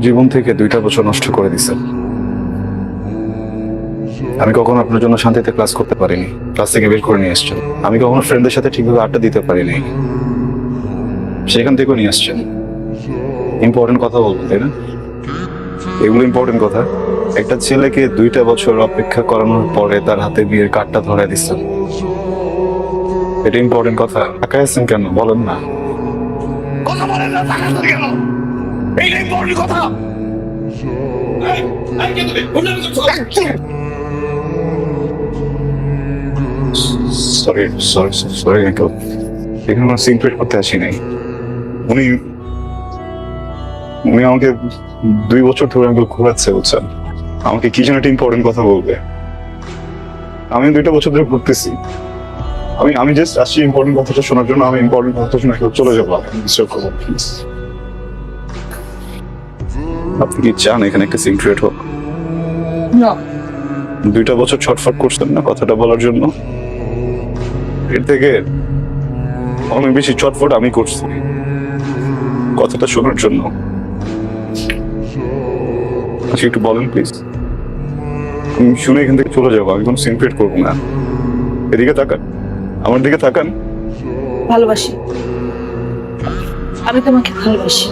জীবন থেকে 2টা বছর নষ্ট করে দিছেন। আমি কখনো আপনার জন্য শান্তিতে ক্লাস করতে পারিনি, ক্লাস থেকে বের করে নিয়ে আসছেন। আমি কখনো ফ্রেন্ডদের সাথে ঠিকভাবে আড্ডা দিতে পারিনি, সেখান থেকেও নিয়ে আসছেন। ইম্পর্টেন্ট কথা বলবেন, তাই না? এগুলো ইম্পর্টেন্ট কথা। একটা ছেলেকে 2টা বছর অপেক্ষা করানোর পরে তার হাতে বিয়ের কার্ডটা ধরে দিচ্ছেন, এটা ইম্পর্টেন্ট কথা। তাকায় আছেন কেন বলেন না? কথা বলেন না, টাকা আছেন কেন? এইটা ইম্পর্টেন্ট কথা। সরি সরি সরি আঙ্কেল, এখানে কোনো সিনক্রেট করতে আসি নাই। উনি উনি আমাকে 2 বছর ধরে আঙ্কেল ঘোরাচ্ছে, বুঝছেন? আমাকে কি যেন একটা ইম্পর্টেন্ট কথা বলবে। আমি 2টা বছর ধরে ঘুরতেছি। আমি জাস্ট আসছি ইম্পর্টেন্ট কথাটা শোনার জন্য। আমি ইম্পর্টেন্ট কথাটা শুনে চলে যাবো। প্লিজ, আপনি কি চান এখানে একটা সিনক্রেট হোক? না। 2টা বছর ছটফট করছেন না কথাটা বলার জন্য, এর থেকে অনেক বেশি ছটফট আমি করছি কথাটা শোনার জন্য। আচ্ছা একটু বলেন প্লিজ, আমি শুনে এখান থেকে চলে যাবো। আমি কোনো সিনক্রেট করবো না। এদিকে তাকান, আমার দিকে তাকান। ভালোবাসি, আমি তোমাকে ভালোবাসি।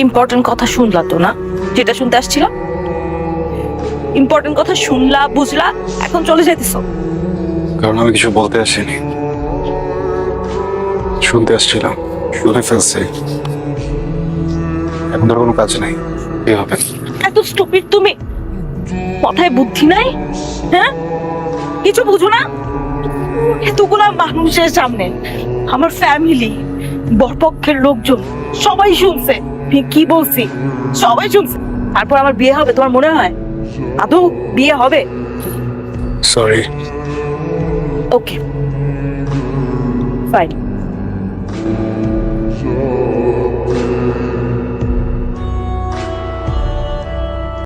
ইম্পর্টেন্ট কথা শুনলা তো না, যেটা শুনতে আসছিল? ইম্পর্টেন্ট কথা শুনলা, বুঝলা, এখন চলে যাইতেছো? কারণ আমি কিছু বলতে আসিনি, শুনতে আসছিলাম। শুনে ফেলছি, এখন ধর কোনো কাজ নাই। কি হবে? এত স্টুপিড তুমি, মাথায় বুদ্ধি নাই? হ্যাঁ, কিছু বুঝো না? এতগুলা মানুষের সামনে, আমার ফ্যামিলি, বরপক্ষের লোকজন সবাই শুনছে আমি কি বলছি, সবাই শুনছে। তারপর আমার বিয়ে হবে তোমার মনে হয়? আদৌ বিয়ে হবে? সরি। ওকে, ফাইন।